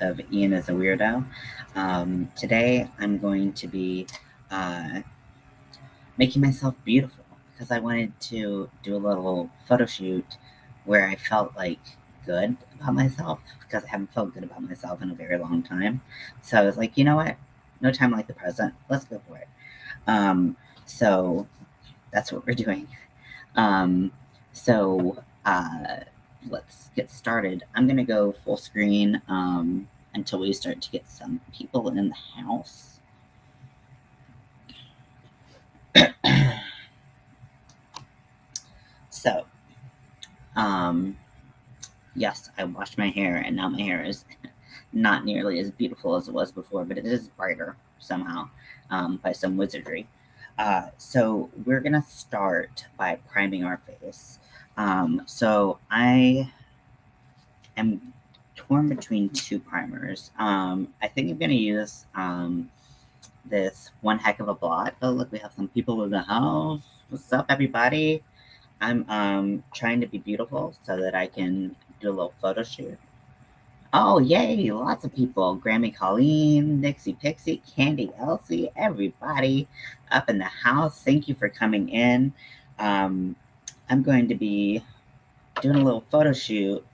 of Ian is a Weirdo. Today I'm going to be making myself beautiful because I wanted to do a little photo shoot where I felt like good about myself because I haven't felt good about myself in a very long time. So I was like, you know what? No time like the present. Let's go for it. So that's what we're doing. Um, so let's get started. I'm gonna go full screen until we start to get some people in the house. So, yes, I washed my hair, and now my hair is not nearly as beautiful as it was before, but it is brighter somehow by some wizardry. So we're gonna start by priming our face. So I am torn between two primers. I think I'm gonna use this One Heck of a Blot. Oh, look, we have some people in the house. What's up, everybody? I'm trying to be beautiful so that I can do a little photo shoot. Oh, yay! Lots of people. Grammy Colleen, Nixie Pixie, Candy Elsie, everybody up in the house. Thank you for coming in. Um, I'm going to be doing a little photo shoot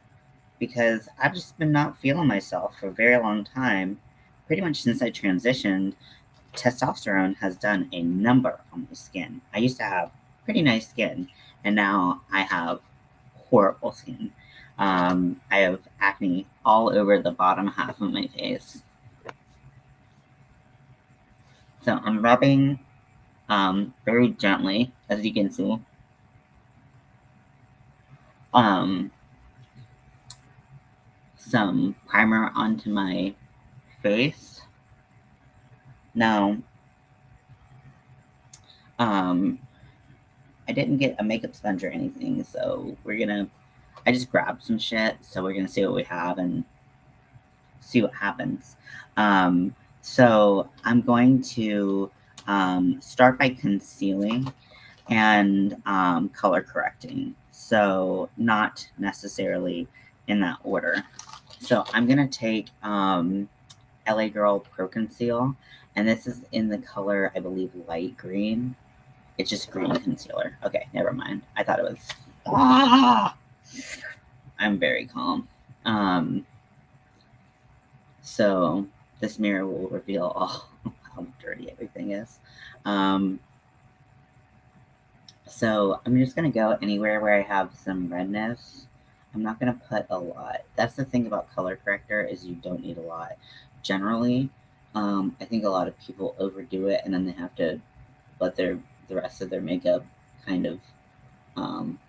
because I've just been not feeling myself for a very long time. Pretty much since I transitioned, testosterone has done a number on my skin. I used to have pretty nice skin, and now I have horrible skin. I have acne all over the bottom half of my face. So I'm rubbing very gently, as you can see. Um, some primer onto my face. Now, um, I didn't get a makeup sponge or anything, so I just grabbed some shit, so we're gonna see what we have and see what happens. So I'm going to start by concealing and color correcting. So not necessarily in that order. So I'm gonna take LA Girl Pro Conceal, and this is in the color, I believe, light green. It's just green concealer. Okay, never mind. I thought it was. Ah! I'm very calm. So this mirror will reveal all how dirty everything is. So I'm just gonna go anywhere where I have some redness. I'm not gonna put a lot. That's the thing about color corrector is you don't need a lot. Generally, I think a lot of people overdo it and then they have to let the rest of their makeup kind of um,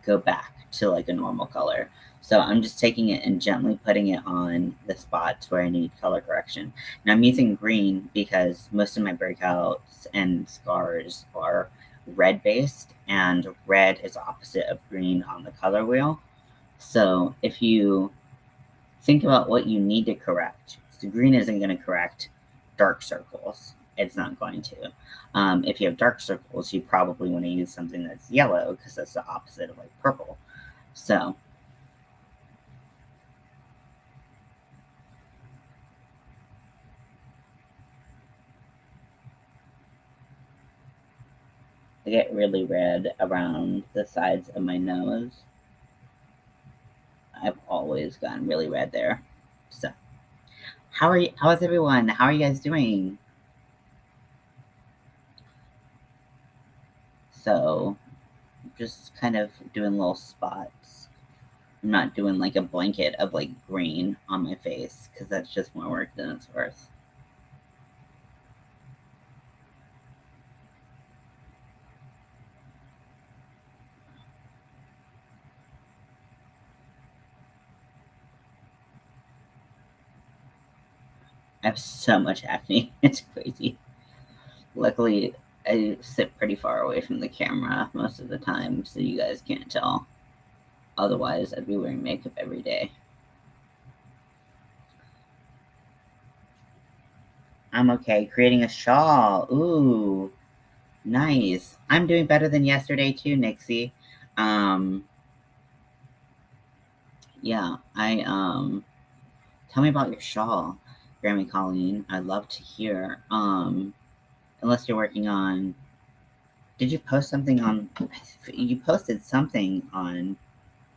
go back to like a normal color. So I'm just taking it and gently putting it on the spots where I need color correction. And I'm using green because most of my breakouts and scars are red based, and red is opposite of green on the color wheel. So if you think about what you need to correct, so green isn't going to correct dark circles. It's not going to. If you have dark circles, you probably want to use something that's yellow because that's the opposite of like purple. So I get really red around the sides of my nose. I've always gotten really red there. So how are you? How is everyone? How are you guys doing? So just kind of doing little spots. I'm not doing like a blanket of like green on my face because that's just more work than it's worth. I have so much acne. It's crazy. Luckily, I sit pretty far away from the camera most of the time, so you guys can't tell. Otherwise, I'd be wearing makeup every day. I'm okay. Creating a shawl. Ooh, nice. I'm doing better than yesterday too, Nixie. Um, yeah, I Tell me about your shawl, Grammy Colleen. I'd love to hear. Unless you're working on. Did you post something on? You posted something on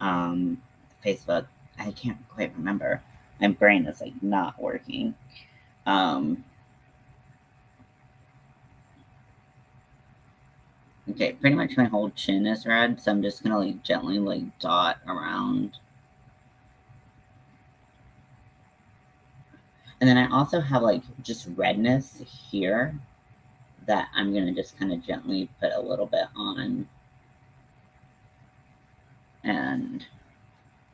um, Facebook. I can't quite remember. My brain is like not working. Um, okay, pretty much my whole chin is red, so I'm just gonna like gently like dot around. And then I also have like just redness here that I'm gonna just kind of gently put a little bit on. And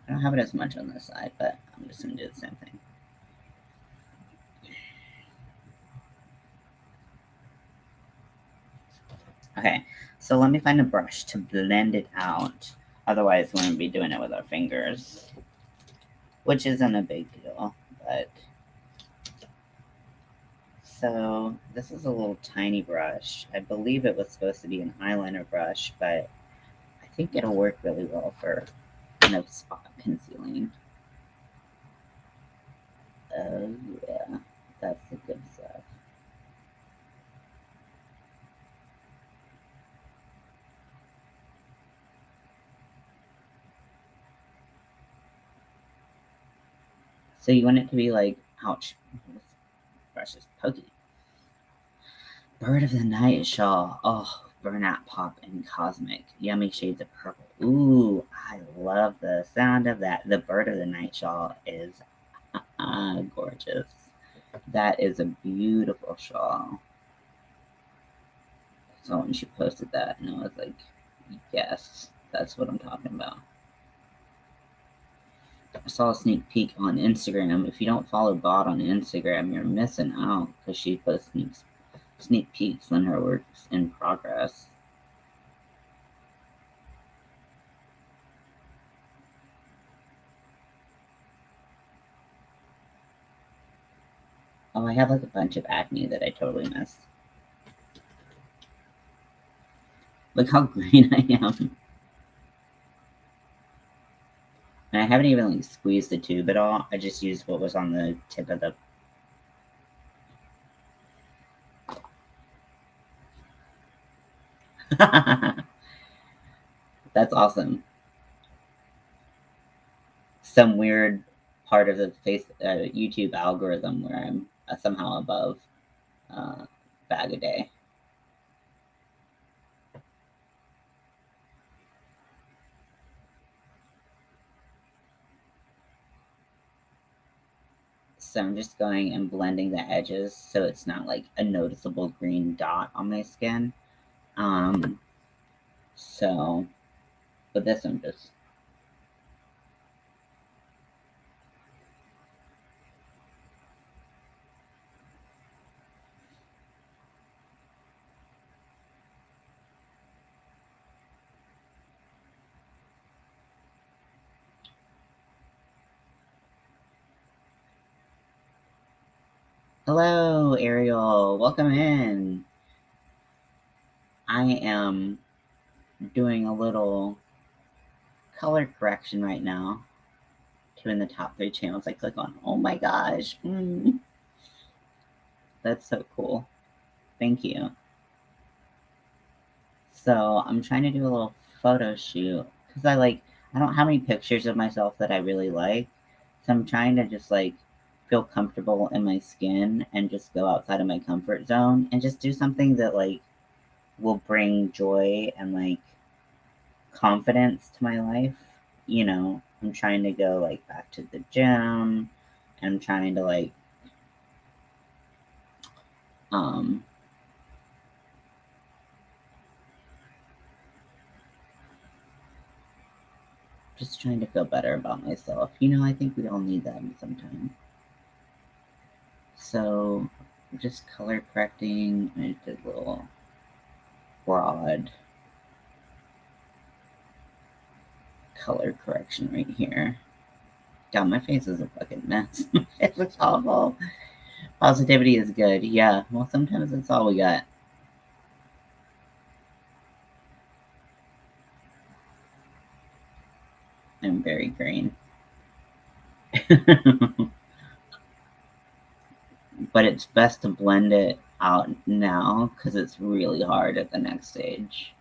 I don't have it as much on this side, but I'm just gonna do the same thing. Okay, so let me find a brush to blend it out. Otherwise, we're gonna be doing it with our fingers, which isn't a big deal, but. So this is a little tiny brush. I believe it was supposed to be an eyeliner brush, but I think it'll work really well for kind of spot concealing. Oh yeah, that's the good stuff. So you want it to be like, ouch, this brush is pokey. Bird of the Night Shawl. Oh, burnout pop and cosmic. Yummy shades of purple. Ooh, I love the sound of that. The Bird of the Night Shawl is gorgeous. That is a beautiful shawl. So when she posted that, and I was like, yes, that's what I'm talking about. I saw a sneak peek on Instagram. If you don't follow Bot on Instagram, you're missing out because she posts sneak peeks when her work's in progress. Oh, I have like a bunch of acne that I totally missed. Look how green I am. And I haven't even like squeezed the tube at all. I just used what was on the tip of the. That's awesome. Some weird part of the YouTube algorithm where I'm somehow above bag a day. So I'm just going and blending the edges so it's not like a noticeable green dot on my skin. So, but this I'm just. Hello, Ariel. Welcome in. I am doing a little color correction right now to in the top 3 channels I click on. Oh my gosh. That's so cool. Thank you. So I'm trying to do a little photo shoot because I don't have any pictures of myself that I really like. So I'm trying to just like feel comfortable in my skin and just go outside of my comfort zone and just do something that like will bring joy and like confidence to my life. I'm trying to go like back to the gym. I'm trying to like um just trying to feel better about myself. I think we all need that sometimes. So just color correcting. I did a little broad color correction right here. God, my face is a fucking mess. It looks awful. Positivity is good. Yeah, well, sometimes that's all we got. I'm very green. but it's best to blend it out now because it's really hard at the next stage.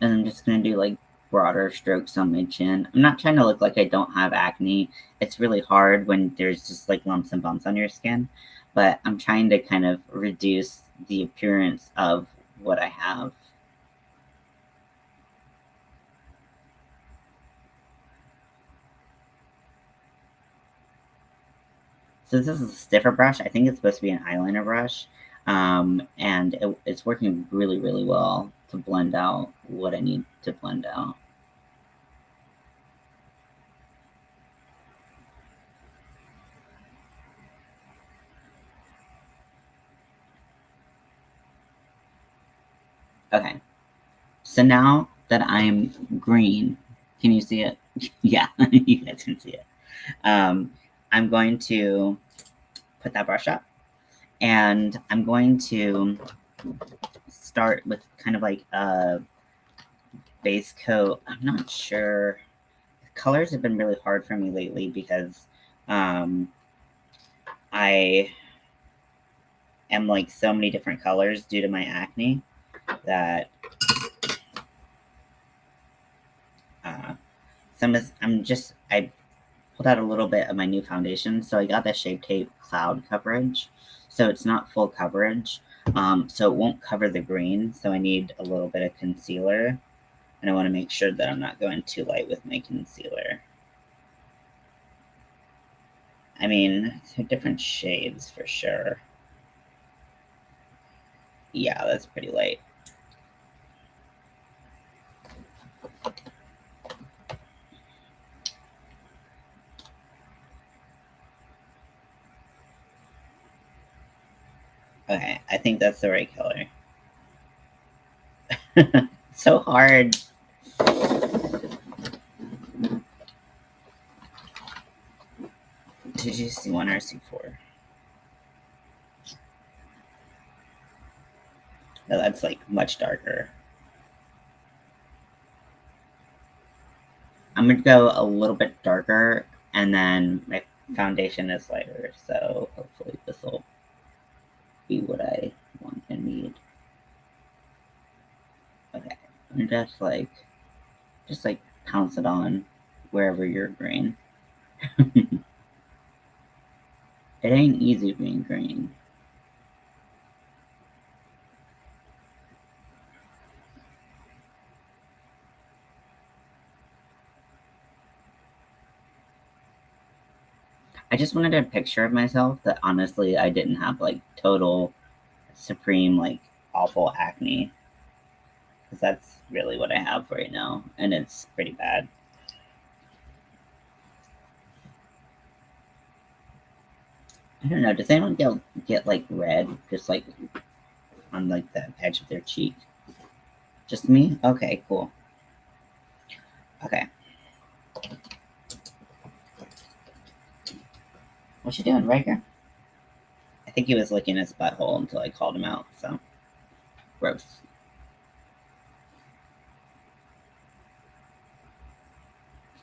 And I'm just going to do like broader strokes on my chin. I'm not trying to look like I don't have acne. It's really hard when there's just like lumps and bumps on your skin, but I'm trying to kind of reduce the appearance of what I have. So this is a stiffer brush. I think it's supposed to be an eyeliner brush, and it's working really, really well to blend out what I need to blend out. Okay, so now that I'm green, can you see it? Yeah, you guys can see it. I'm going to put that brush up, and I'm going to start with kind of like a base coat. I'm not sure. Colors have been really hard for me lately because I am like so many different colors due to my acne that I pulled out a little bit of my new foundation, so I got the Shape Tape Cloud coverage, so it's not full coverage, so it won't cover the green. So I need a little bit of concealer, and I want to make sure that I'm not going too light with my concealer. I mean, they're different shades for sure. Yeah, that's pretty light. Okay, I think that's the right color. So hard. Did you see one or see four? No, that's like much darker. I'm gonna go a little bit darker, and then my foundation is lighter, so hopefully this will be what I want and need. Okay, and just like pounce it on wherever you're green. It ain't easy being green. I just wanted a picture of myself that honestly I didn't have like total supreme like awful acne, because that's really what I have right now, and it's pretty bad. I don't know. Does anyone get like red, just like on like the edge of their cheek? Just me? Okay, cool. Okay. What's you doing, Riker? I think he was licking his butthole until I called him out. So gross.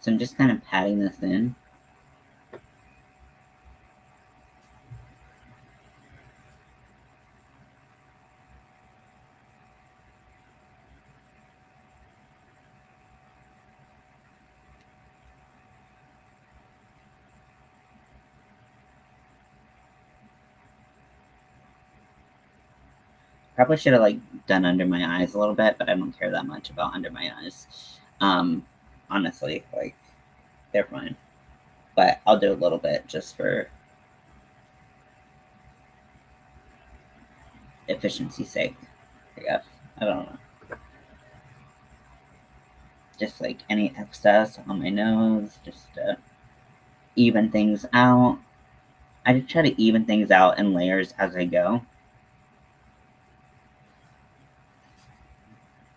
So I'm just kind of patting this in. Probably should have like done under my eyes a little bit, but I don't care that much about under my eyes. Honestly, like they're fine, but I'll do a little bit just for efficiency's sake. I guess I don't know. Just like any excess on my nose, just to even things out. I just try to even things out in layers as I go.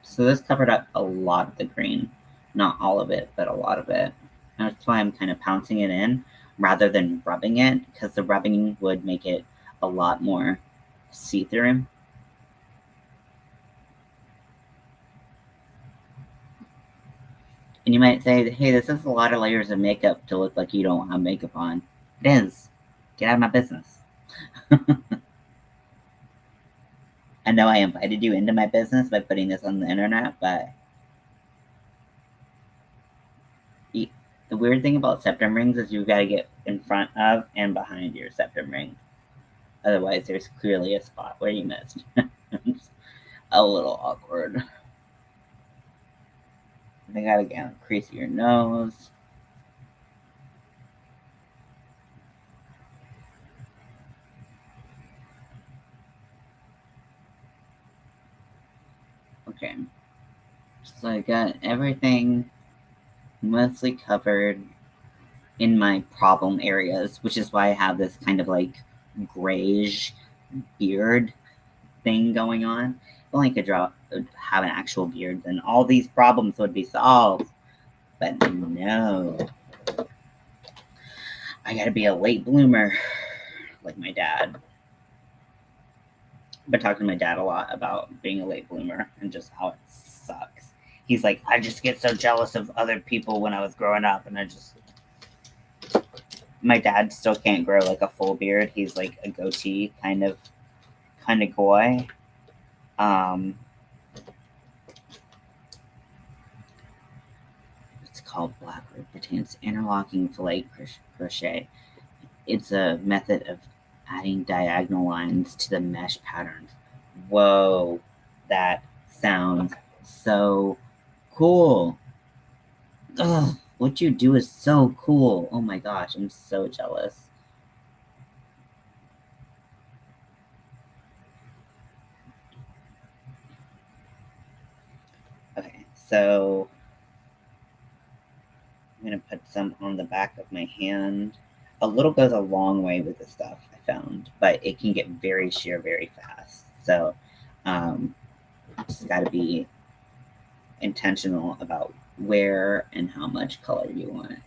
So this covered up a lot of the green. Not all of it, but a lot of it. And that's why I'm kind of pouncing it in rather than rubbing it, because the rubbing would make it a lot more see-through. You might say, hey, this is a lot of layers of makeup to look like you don't have makeup on. It is. Get out of my business. I know I invited you into my business by putting this on the internet, but the weird thing about septum rings is you've got to get in front of and behind your septum ring. Otherwise, there's clearly a spot where you missed. It's a little awkward. I gotta get crease your nose. Okay. So I got everything mostly covered in my problem areas, which is why I have this kind of like grayish beard thing going on. If only I could have an actual beard, then all these problems would be solved. But no. I gotta be a late bloomer, like my dad. I've been talking to my dad a lot about being a late bloomer and just how it sucks. He's like, I just get so jealous of other people when I was growing up, and my dad still can't grow like a full beard. He's like a goatee kind of guy. It's called black root pertains interlocking fillet crochet. It's a method of adding diagonal lines to the mesh patterns. Whoa, that sounds so cool. Ugh, what you do is so cool. Oh my gosh, I'm so jealous. Okay, so I'm going to put some on the back of my hand. A little goes a long way with this stuff, I found, but it can get very sheer very fast. So just got to be intentional about where and how much color you want.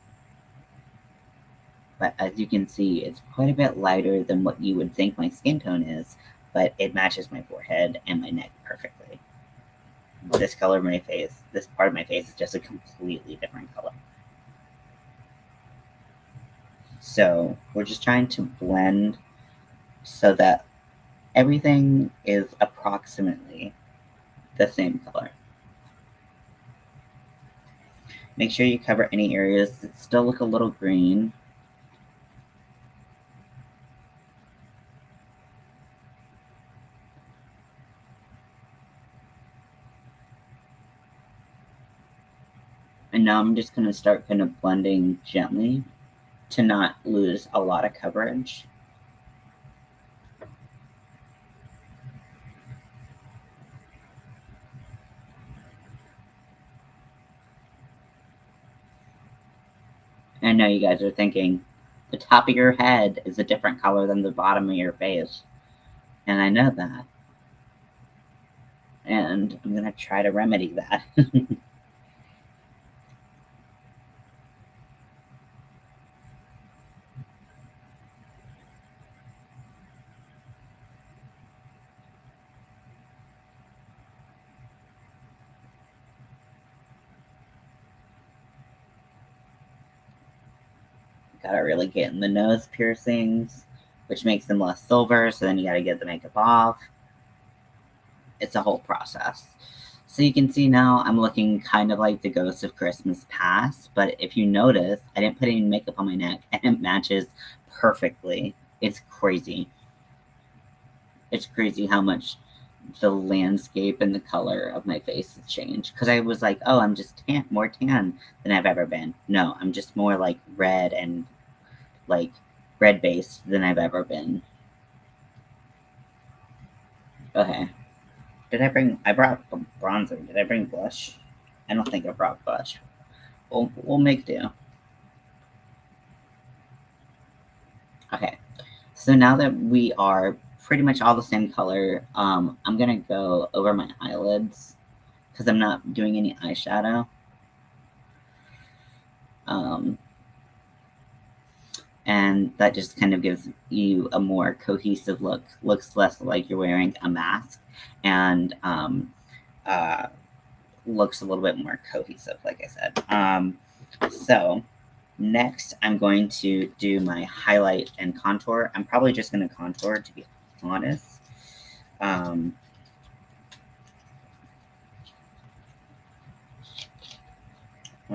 But as you can see, it's quite a bit lighter than what you would think my skin tone is, but it matches my forehead and my neck perfectly. This color of my face, this part of my face is just a completely different color. So we're just trying to blend so that everything is approximately the same color. Make sure you cover any areas that still look a little green. And now I'm just going to start kind of blending gently to not lose a lot of coverage. I know you guys are thinking, the top of your head is a different color than the bottom of your face. And I know that. And I'm going to try to remedy that. Gotta really get in the nose piercings, which makes them less silver, so then you gotta get the makeup off. It's a whole process. So you can see now I'm looking kind of like the ghost of Christmas past, but if you notice, I didn't put any makeup on my neck and it matches perfectly. It's crazy. It's crazy how much the landscape and the color of my face has changed. Because I was like, oh, I'm just more tan than I've ever been. No, I'm just more like red and like red based than I've ever been. Okay. I brought bronzer. Did I bring blush? I don't think I brought blush. We'll make do. Okay. So now that we are pretty much all the same color, I'm gonna go over my eyelids because I'm not doing any eyeshadow. And that just kind of gives you a more cohesive look. Looks less like you're wearing a mask, and looks a little bit more cohesive, like I said. So next, I'm going to do my highlight and contour. I'm probably just going to contour, to be honest. One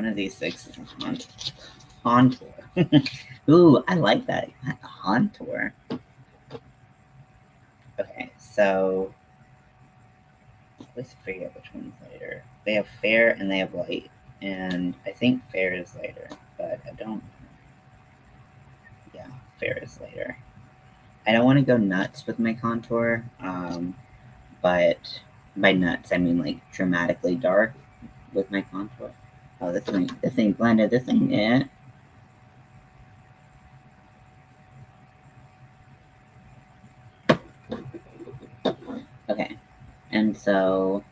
of these things is a contour. Ooh, I like that. Contour. Okay, so let's figure out which one's lighter. They have fair and they have light, and I think fair is lighter, but I don't. Yeah, fair is lighter. I don't want to go nuts with my contour, but by nuts I mean like dramatically dark with my contour. Oh, this ain't blended. This ain't it. Okay, and so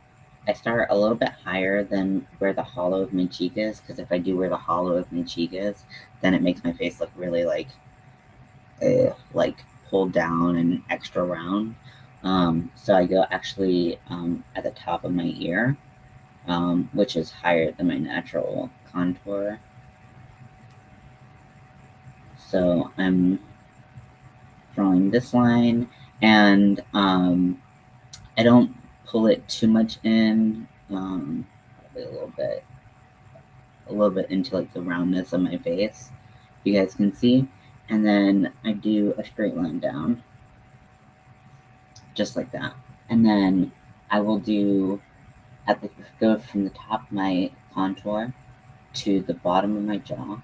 I start a little bit higher than where the hollow of my cheek is, because if I do where the hollow of my cheek is, then it makes my face look really like pulled down and extra round. So I go actually at the top of my ear, which is higher than my natural contour. So I'm drawing this line, and I don't pull it too much in, probably a little bit into like the roundness of my face, you guys can see. And then I do a straight line down, just like that. And then I will do go from the top of my contour to the bottom of my jaw,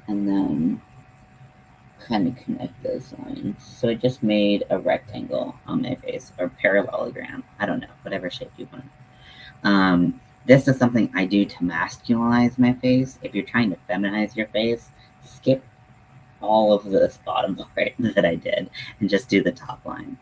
and then kind of connect those lines. So I just made a rectangle on my face, or parallelogram. I don't know, whatever shape you want. This is something I do to masculinize my face. If you're trying to feminize your face, skip all of this bottom part that I did and just do the top line.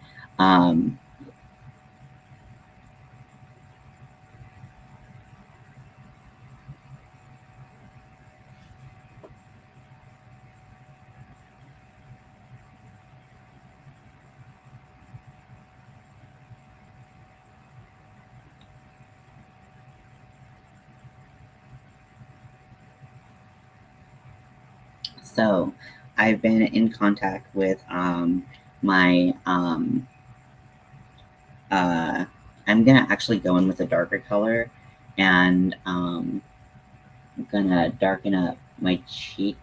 So I've been in contact with my I'm gonna actually go in with a darker color, and I'm gonna darken up my cheek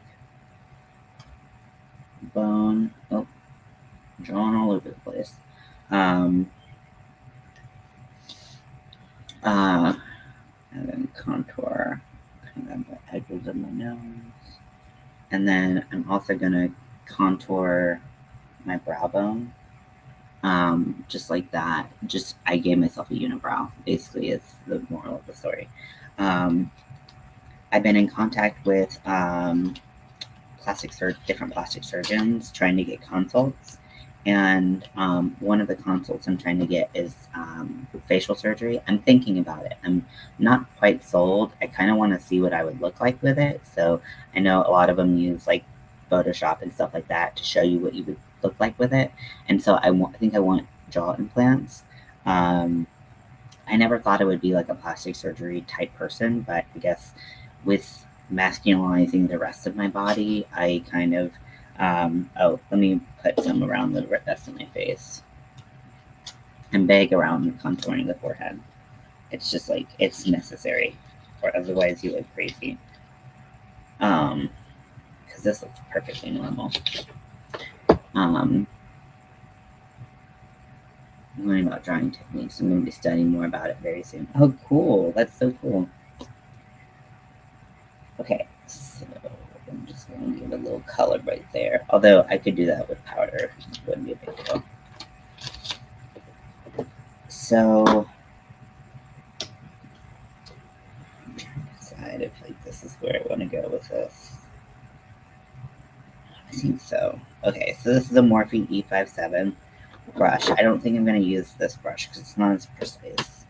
bone. Oh, drawing all over the place. And then contour kind of the edges of my nose. And then I'm also gonna contour my brow bone. Just like that. Just I gave myself a unibrow, basically, is the moral of the story. I've been in contact with different plastic surgeons trying to get consults. And one of the consults I'm trying to get is facial surgery. I'm thinking about it. I'm not quite sold. I kind of want to see what I would look like with it. So I know a lot of them use like Photoshop and stuff like that to show you what you would look like with it. And so I think I want jaw implants. I never thought I would be like a plastic surgery type person, but I guess with masculinizing the rest of my body, I kind of, let me put some around the rest of my face and beg around contouring the forehead. It's just like, it's necessary, or otherwise you look crazy. Because this looks perfectly normal. I'm learning about drawing techniques. I'm going to be studying more about it very soon. Oh, cool. That's so cool. Okay, so I'm just going to give a little color right there. Although I could do that with powder. It wouldn't be a big deal. So I'm trying to decide if like this is where I want to go with this. I think so. Okay, so this is a Morphe E57 brush. I don't think I'm going to use this brush because it's not as precise.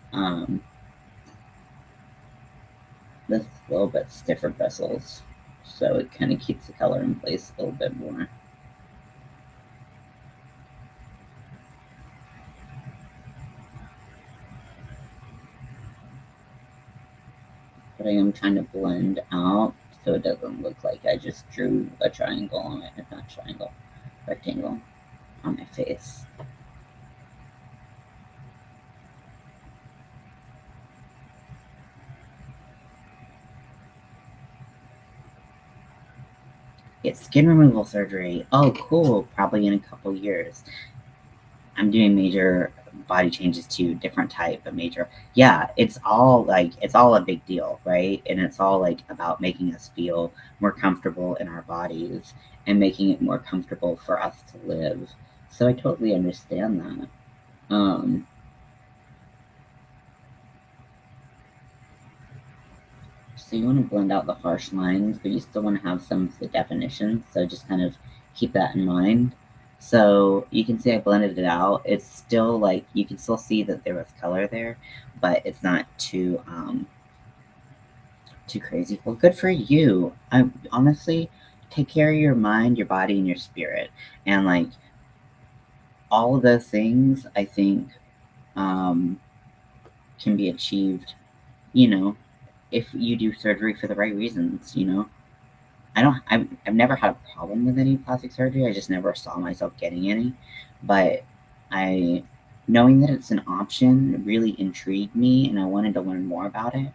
This is a little bit stiffer bristles, so it kind of keeps the color in place a little bit more. but I am trying to blend out so it doesn't look like I just drew a triangle on it, not triangle, rectangle on my face. It's skin removal surgery. Oh, cool. Probably in a couple years. I'm doing major body changes too, different type of major. Yeah, it's all a big deal, right? And it's all like about making us feel more comfortable in our bodies and making it more comfortable for us to live. So I totally understand that. Um, so you want to blend out the harsh lines, but you still want to have some of the definitions. So just kind of keep that in mind. So you can see I blended it out. It's still like you can still see that there was color there, but it's not too crazy. Well, good for you. I honestly take care of your mind, your body, and your spirit, and like all of those things. I think um, can be achieved. You know, if you do surgery for the right reasons. You know, I've never had a problem with any plastic surgery. I just never saw myself getting any. But I knowing that it's an option really intrigued me and I wanted to learn more about it.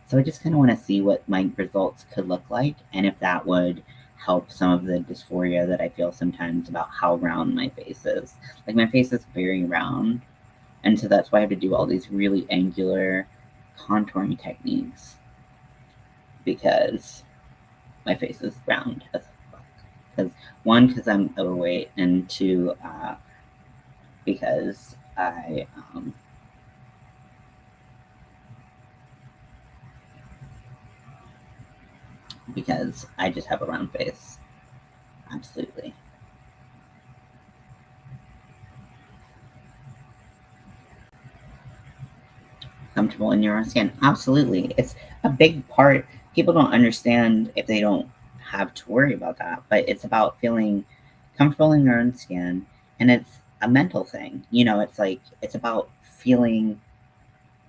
So I just kind of want to see what my results could look like and if that would help some of the dysphoria that I feel sometimes about how round my face is. Like my face is very round, and so that's why I have to do all these really angular contouring techniques because my face is round as fuck. Because one, because I'm overweight, and two, because I just have a round face. Absolutely. Comfortable in your own skin. Absolutely. It's a big part. People don't understand if they don't have to worry about that, but it's about feeling comfortable in your own skin. And it's a mental thing. You know, it's like, it's about feeling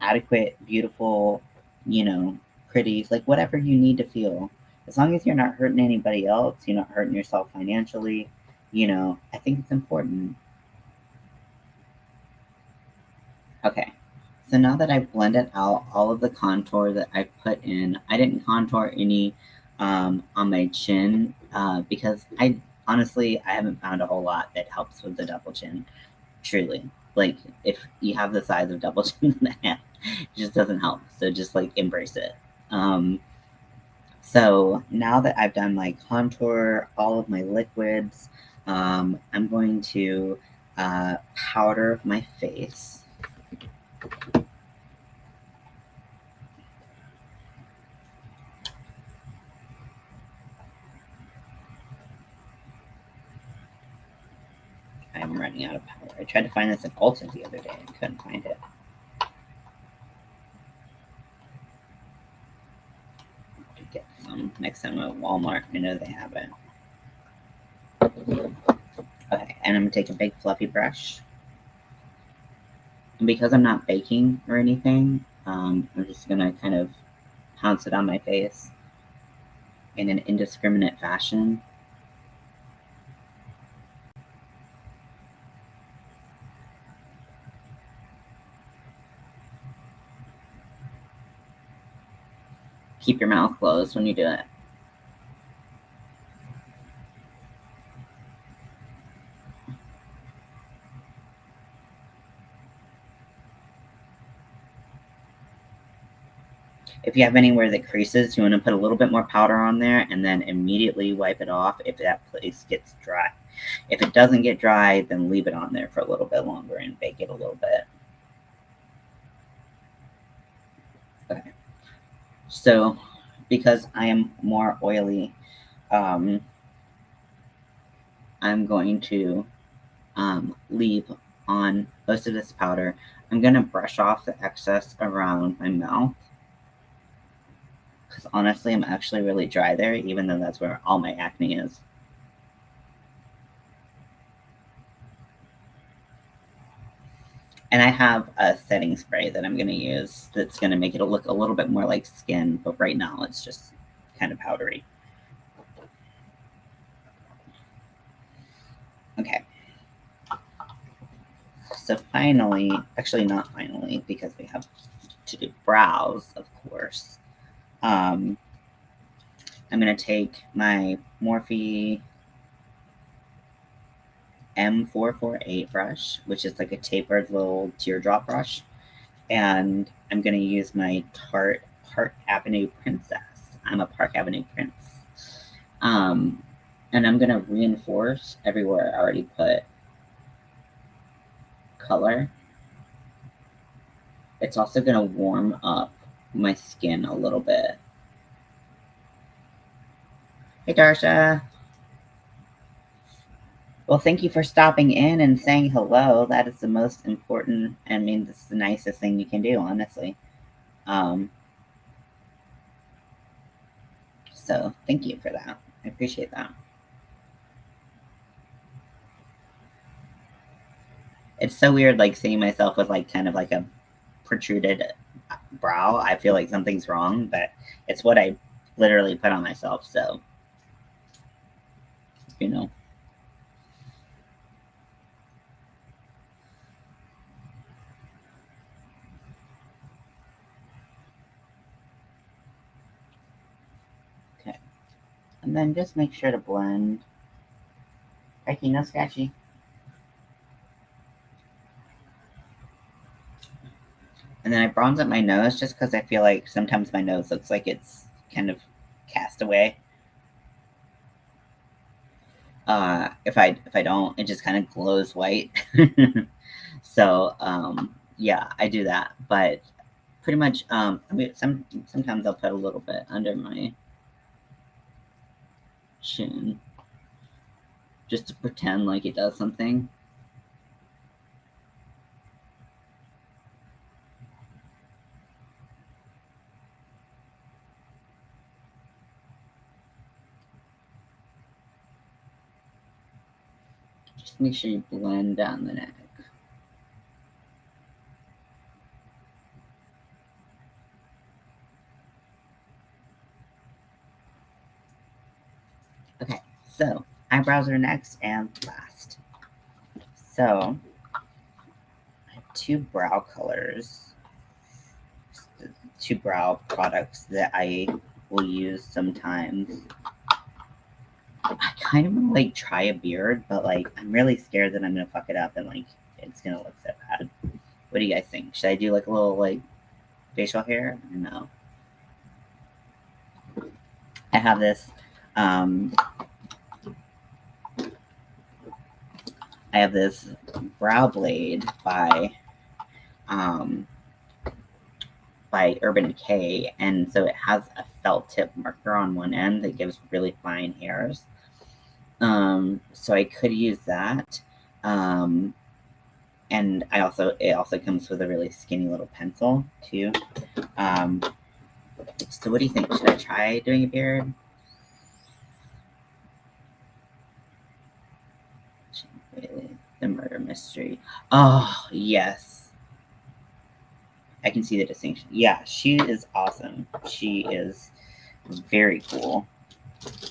adequate, beautiful, you know, pretty, like whatever you need to feel. As long as you're not hurting anybody else, you're not hurting yourself financially, you know, I think it's important. Okay. So now that I've blended out all of the contour that I put in, I didn't contour any on my chin because I honestly I haven't found a whole lot that helps with the double chin. Truly, like if you have the size of double chin in the hand, it just doesn't help. So just like embrace it. Um, so now that I've done my contour, all of my liquids, I'm going to powder my face. I'm running out of powder. I tried to find this at Ulta the other day and couldn't find it. To get some next time at Walmart. I know they have it. Okay, and I'm gonna take a big fluffy brush. And because I'm not baking or anything, I'm just gonna kind of pounce it on my face in an indiscriminate fashion. Keep your mouth closed when you do it. If you have anywhere that creases, you want to put a little bit more powder on there and then immediately wipe it off if that place gets dry. If it doesn't get dry, then leave it on there for a little bit longer and bake it a little bit. Okay. So, because I am more oily, um, I'm going to leave on most of this powder. I'm going to brush off the excess around my mouth because honestly, I'm actually really dry there, even though that's where all my acne is. And I have a setting spray that I'm going to use that's going to make it look a little bit more like skin, but right now it's just kind of powdery. Okay. So finally, actually not finally, because we have to do brows, of course. I'm going to take my Morphe M448 brush, which is like a tapered little teardrop brush. And I'm going to use my Tarte Park Avenue Princess. I'm a Park Avenue Prince. And I'm going to reinforce everywhere I already put color. It's also going to warm up my skin a little bit. Hey, Darsha. Well, thank you for stopping in and saying hello. That is the most important, I mean, this is the nicest thing you can do, honestly. So thank you for that. I appreciate that. It's so weird, like, seeing myself with, like, kind of like a protruded brow. I feel like something's wrong, but it's what I literally put on myself, so, you know. Okay. And then just make sure to blend. Becky, no scratchy. And then I bronze up my nose just because I feel like sometimes my nose looks like it's kind of cast away. If I don't, it just kind of glows white. So yeah, I do that. But pretty much, I mean, sometimes I'll put a little bit under my chin just to pretend like it does something. Just make sure you blend down the neck. Okay, so eyebrows are next and last. So I have two brow colors, two brow products that I will use sometimes. I kind of want to like try a beard, but like I'm really scared that I'm gonna fuck it up and like it's gonna look so bad. What do you guys think? Should I do like a little like facial hair? No. I have this. I have this brow blade by Urban Decay, and so it has a felt tip marker on one end that gives really fine hairs. So I could use that. And it also comes with a really skinny little pencil too. So what do you think? Should I try doing a beard? The murder mystery. Oh yes, I can see the distinction. Yeah, she is awesome. She is very cool.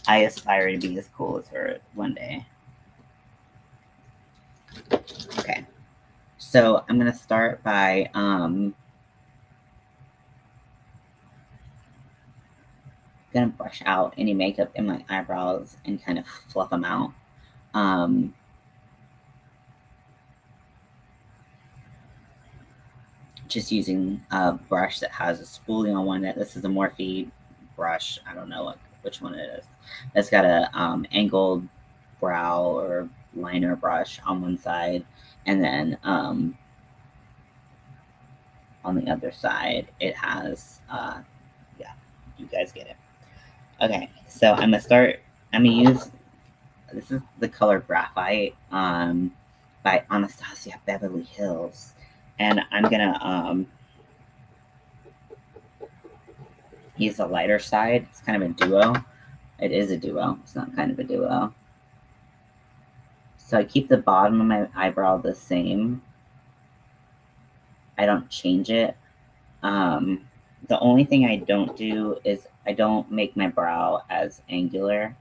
I aspire to be as cool as her one day. Okay, so I'm gonna start by gonna brush out any makeup in my eyebrows and kind of fluff them out. Just using a brush that has a spoolie on one end. This is a Morphe brush. I don't know which one it is. It's got a angled brow or liner brush on one side, and then on the other side it has yeah, you guys get it. Okay, so I'm gonna use, this is the color Graphite by Anastasia Beverly Hills, and I'm gonna use the lighter side. It's kind of a duo. It is a duo. It's not kind of a duo. So I keep the bottom of my eyebrow the same. I don't change it. The only thing I don't do is I don't make my brow as angular.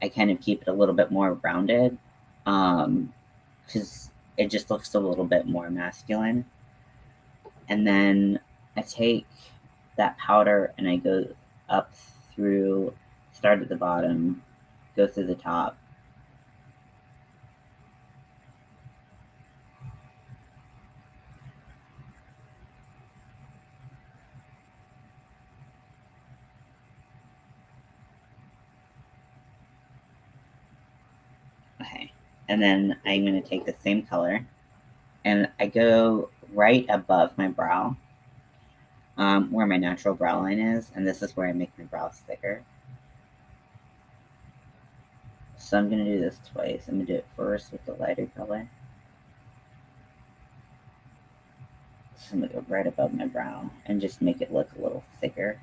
I kind of keep it a little bit more rounded because it just looks a little bit more masculine. And then I take that powder and I go up through, start at the bottom, go through the top. Okay. And then I'm going to take the same color and I go right above my brow, where my natural brow line is. And this is where I make my brows thicker. So I'm going to do this twice. I'm going to do it first with the lighter color. So I'm going to go right above my brow and just make it look a little thicker.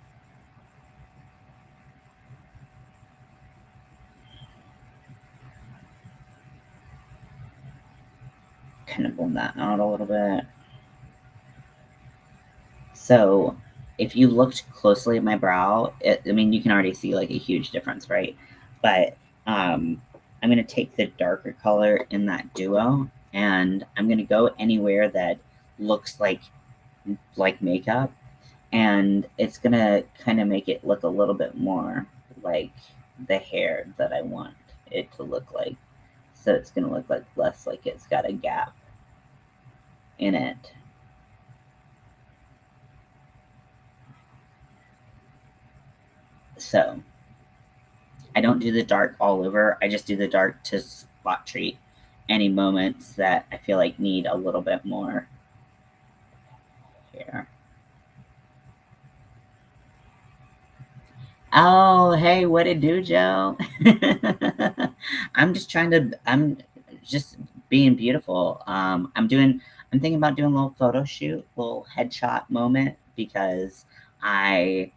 Kind of blend that out a little bit. So if you looked closely at my brow, I mean, you can already see like a huge difference, right? But I'm going to take the darker color in that duo and I'm going to go anywhere that looks like makeup, and it's going to kind of make it look a little bit more like the hair that I want it to look like. So it's going to look like less like it's got a gap in it. So I don't do the dark all over. I just do the dark to spot treat any moments that I feel like need a little bit more here. Oh, hey, what it do, Joe? I'm just being beautiful. I'm thinking about doing a little photo shoot, little headshot moment because I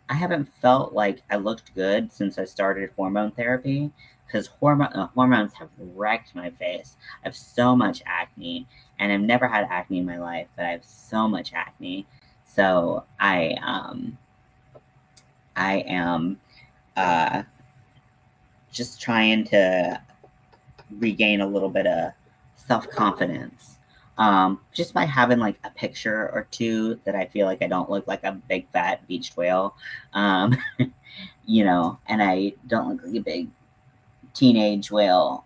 I haven't felt like I looked good since I started hormone therapy because hormones have wrecked my face. I have so much acne, and I've never had acne in my life, but I have so much acne. So I am uh, just trying to regain a little bit of self confidence. Just by having like a picture or two that I feel like I don't look like a big fat beached whale. Um, and I don't look like a big teenage whale.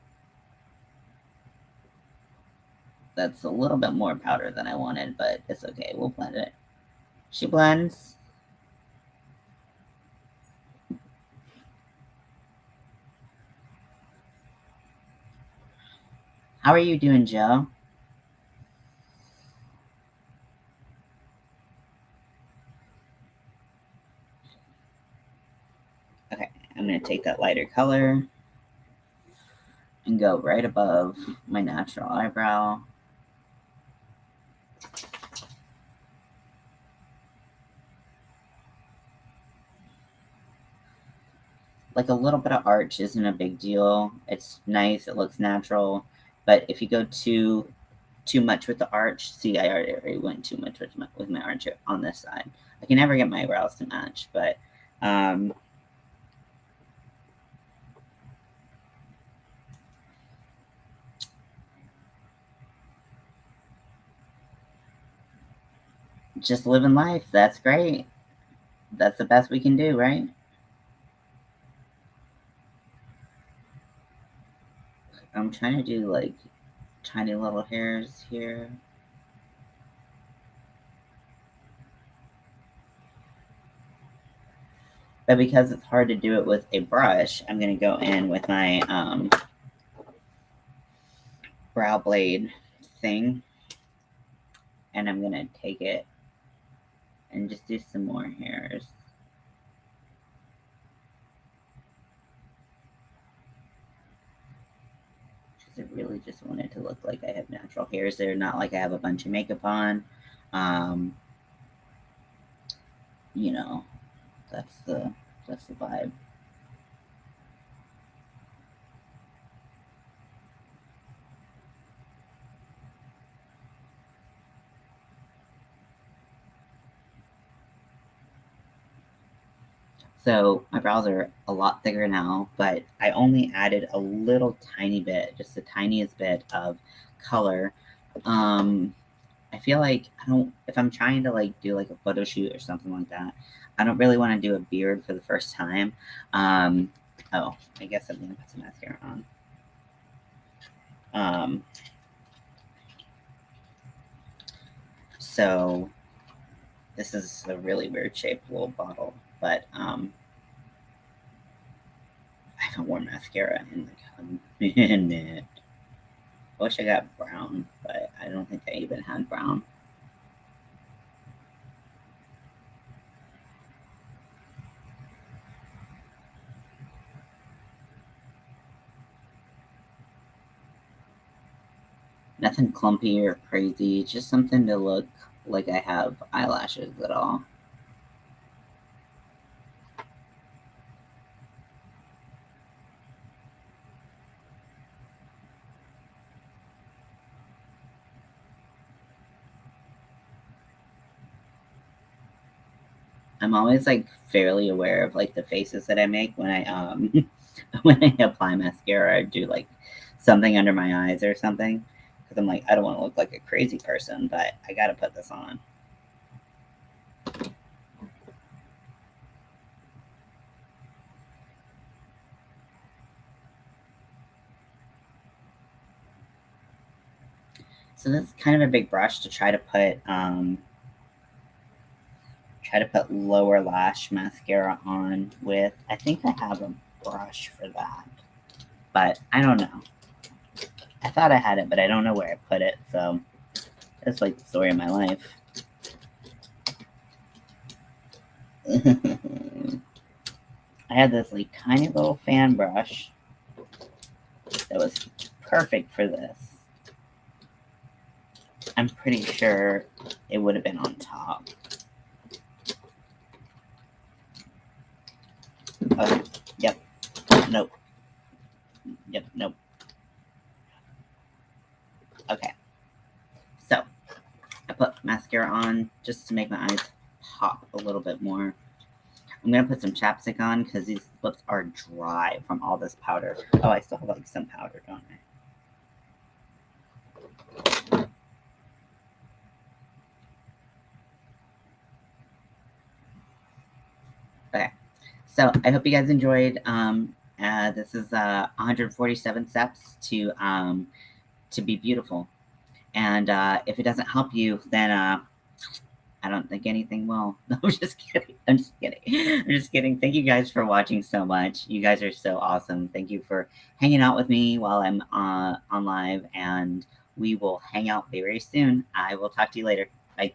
That's a little bit more powder than I wanted, but it's okay. We'll blend it. She blends. How are you doing, Joe? Okay, I'm going to take that lighter color and go right above my natural eyebrow. Like a little bit of arch isn't a big deal. It's nice, it looks natural. But if you go too much with the arch, see, I already went too much with my arch on this side. I can never get my eyebrows to match, but just living life. That's great. That's the best we can do, right? I'm trying to do like tiny little hairs here. But because it's hard to do it with a brush, I'm going to go in with my brow blade thing. And I'm going to take it and just do some more hairs. Because I really just want it to look like I have natural hairs there, not like I have a bunch of makeup on. Um, you know, that's the vibe. So my brows are a lot thicker now, but I only added a little tiny bit, just the tiniest bit of color. I feel like if I'm trying to like do like a photo shoot or something like that, I don't really want to do a beard for the first time. Oh, I guess I'm gonna put some mascara on. Um, so this is a really weird shaped little bottle, but I haven't worn mascara in like a minute. I wish I got brown, but I don't think I even had brown. Nothing clumpy or crazy, just something to look like I have eyelashes at all. I'm always like fairly aware of like the faces that I make when I when I apply mascara or do like something under my eyes or something, because I'm like I don't want to look like a crazy person, but I gotta put this on. So this is kind of a big brush to try to put lower lash mascara on with. I think I have a brush for that, but I don't know. I thought I had it, but I don't know where I put it. So that's like the story of my life. I had this like tiny little fan brush that was perfect for this. I'm pretty sure it would have been on top. Okay. Yep. Nope. Yep. Nope. Okay. So I put mascara on just to make my eyes pop a little bit more. I'm gonna put some chapstick on because these lips are dry from all this powder. Oh, I still have like some powder, don't I? Okay. So I hope you guys enjoyed. This is 147 steps to be beautiful. And if it doesn't help you, then I don't think anything will. No, I'm just kidding. I'm just kidding. I'm just kidding. Thank you guys for watching so much. You guys are so awesome. Thank you for hanging out with me while I'm on live, and we will hang out very soon. I will talk to you later. Bye.